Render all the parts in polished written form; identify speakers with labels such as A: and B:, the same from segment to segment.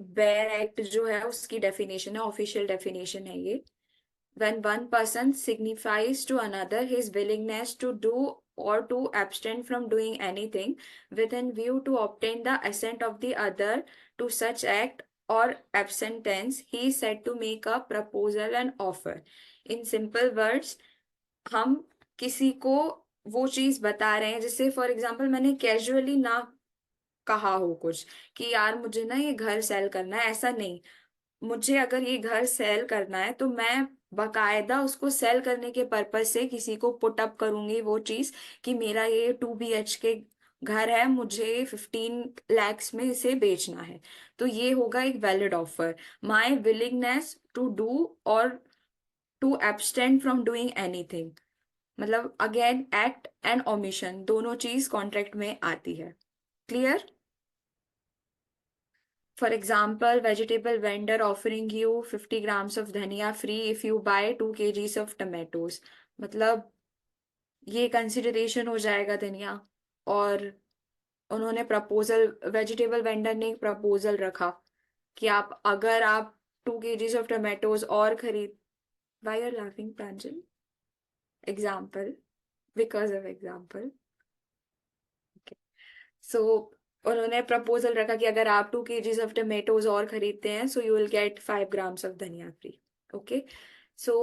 A: Bare act जो है उसकी डेफिनेशन है, ऑफिशियल डेफिनेशन है ये। When one person signifies to another his willingness to do or to abstain from doing anything within view to obtain the assent of the other to such act or absentence, he is said to make a proposal and offer. In simple words, हम किसी को वो चीज बता रहे हैं, जैसे for example मैंने कैजुअली ना कहा हो कुछ कि यार मुझे ना ये घर सेल करना है, ऐसा नहीं। मुझे अगर ये घर सेल करना है तो मैं बकायदा उसको सेल करने के पर्पज से किसी को पुट अप करूंगी वो चीज कि मेरा ये 2 BHK घर है, मुझे 15 lakhs में इसे बेचना है। तो ये होगा एक valid offer. My willingness to do or to abstain from doing anything, मतलब अगेन एक्ट एंड ओमिशन दोनों चीज कॉन्ट्रैक्ट में आती है। Clear? For example, vegetable vendor offering you 50 grams of धनिया free if you buy 2 kgs of tomatoes। मतलब ये consideration हो जाएगा धनिया। और उन्होंने प्रपोजल, वेजिटेबल वेंडर ने एक प्रपोजल रखा कि आप अगर आप 2 kgs ऑफ टोमेटोज और खरीद। Why are laughing Pranjal? Example, because of example. So उन्होंने प्रपोजल रखा कि अगर आप 2 kgs ऑफ टमेटोज और खरीदते हैं so you will get 5 grams of dhaniya free. Okay. So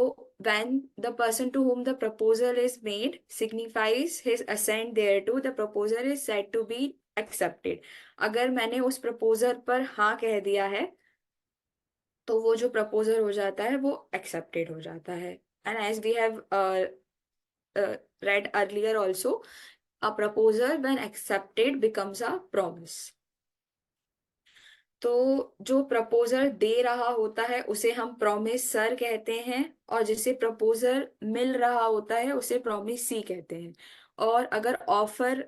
A: when the person to whom the proposal is made signifies his assent thereto, the proposal is said to be accepted। अगर मैंने उस proposal पर हाँ कह दिया है तो वो जो प्रपोजल हो जाता है वो एक्सेप्टेड हो जाता है। And as we have read earlier also, a proposal when accepted becomes a promise। तो जो प्रपोजल दे रहा होता है उसे हम प्रॉमिस सर कहते हैं, और जिसे प्रपोजल मिल रहा होता है उसे प्रॉमिस सी कहते हैं। और अगर ऑफर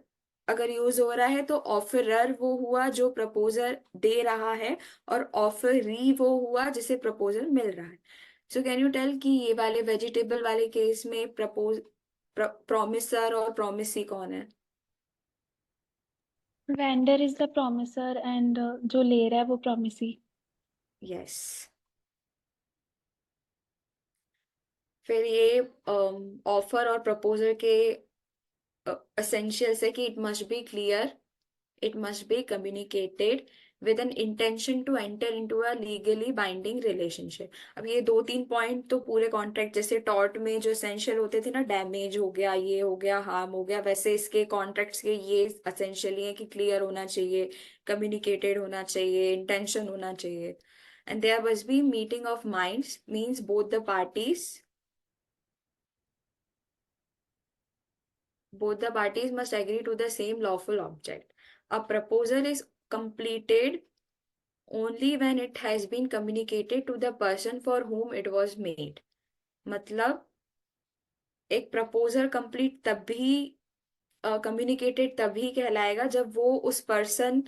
A: अगर यूज हो रहा है तो ऑफरर वो हुआ जो प्रपोजल दे रहा है, और ऑफरी वो हुआ जिसे प्रपोजल मिल रहा है। सो कैन यू टेल कि ये वाले वेजिटेबल वाले केस में प्रॉमिसर और प्रॉमिसी कौन है?
B: Vendor is the promisor and जो ले रहा है वो प्रोमिसी।
A: यस। फिर ये ऑफर और प्रपोजल के essentials है कि it must be clear, it must be communicated with an intention to enter into a legally binding relationship। अब ये 2-3 पॉइंट तो पूरे कॉन्ट्रैक्ट, जैसे टॉर्ट में जो एसेंशियल होते थे ना, डैमेज हो गया, ये हो गया, हार्म हो गया, वैसे इसके कॉन्ट्रैक्ट्स के ये एसेंशियली है कि क्लियर होना चाहिए, कम्युनिकेटेड होना चाहिए, इंटेंशन होना चाहिए। And there must be meeting of minds, means both the parties must agree to the same lawful object। A proposal is completed only when it has been communicated to the person for whom it was made। मतलब एक proposal complete तभी, communicated तभी कहलाएगा जब वो उस person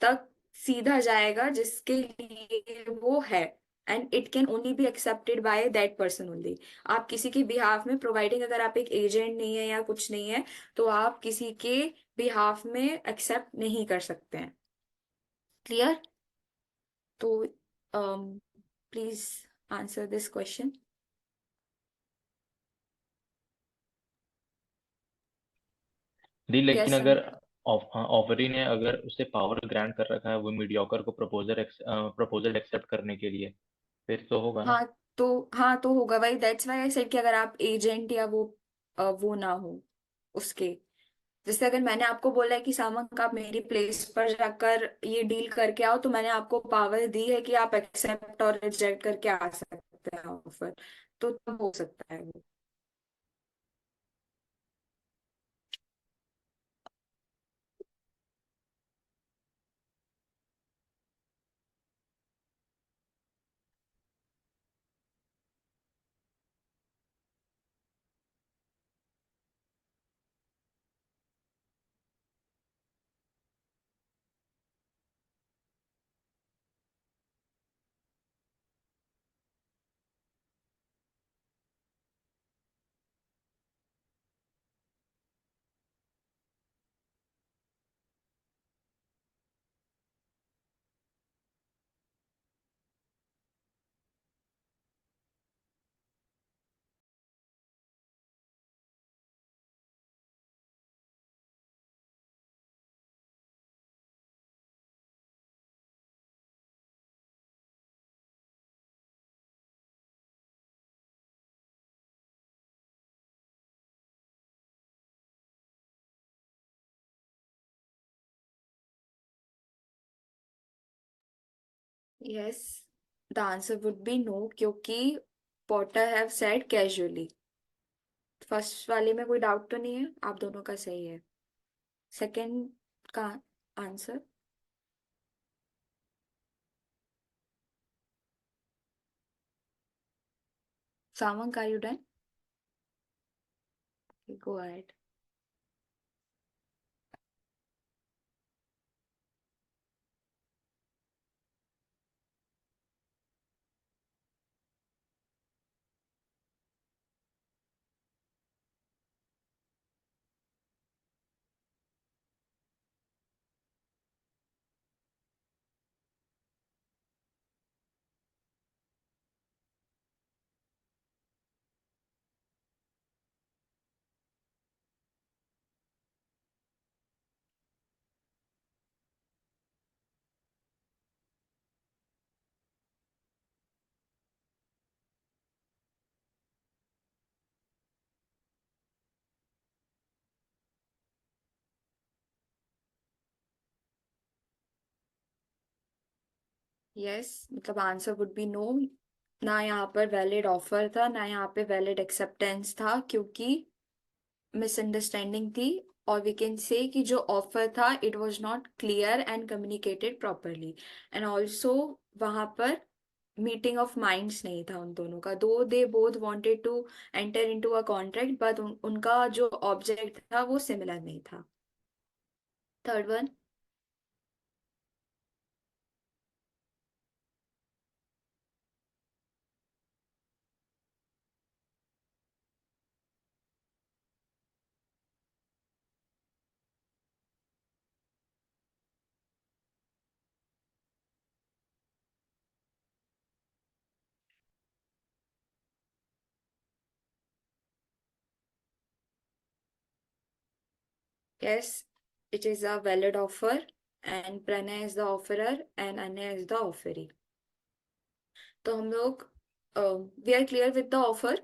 A: तक सीधा जाएगा जिसके लिए वो है। And it can only be accepted by that person only. आप किसी के बिहाफ में, प्रोवाइडिंग अगर आप एक एजेंट नहीं है या कुछ नहीं है, तो आप किसी के बिहाफ में एक्सेप्ट नहीं कर सकते हैं। क्लियर? तो प्लीज आंसर दिस क्वेश्चन।
C: दी लेकिन
A: यस।
C: अगर ऑफरी ने अगर उसे पावर ग्रांट कर रखा है वो मीडियोकर को प्रपोजल एक्सेप्ट करने के लिए, फिर तो होगा ना।
A: हाँ हाँ तो होगा। वही दैट्स वाई आई सेड कि अगर आप एजेंट या वो ना हो उसके। जैसे अगर मैंने आपको बोला है कि सामंक आप मेरी प्लेस पर जाकर ये डील करके आओ, तो मैंने आपको पावर दी है कि आप एक्सेप्ट और रिजेक्ट करके आ सकते हैं ऑफर। तो तब हो सकता है वो। Yes, the answer would be no, क्योंकि Potter have said casually. First वाले में कोई डाउट तो नहीं है, आप दोनों का सही है। सेकंड का answer. Savank, are you done? Go ahead. Yes, मतलब आंसर वुड बी नो। ना यहाँ पर वैलिड ऑफर था, ना यहाँ पे वैलिड एक्सेप्टेंस था, क्योंकि मिसअंडरस्टैंडिंग थी। और वी कैन से कि जो ऑफर था it was not clear and communicated properly. And also वहां पर मीटिंग ऑफ माइंड्स नहीं था उन दोनों का, दो they both wanted to enter into a contract, but उनका जो ऑब्जेक्ट था वो सिमिलर नहीं था। Third one. Yes, it is a valid offer and Pranay is the offeror and Anay is the offeree. तो हम लोग we are clear with the offer.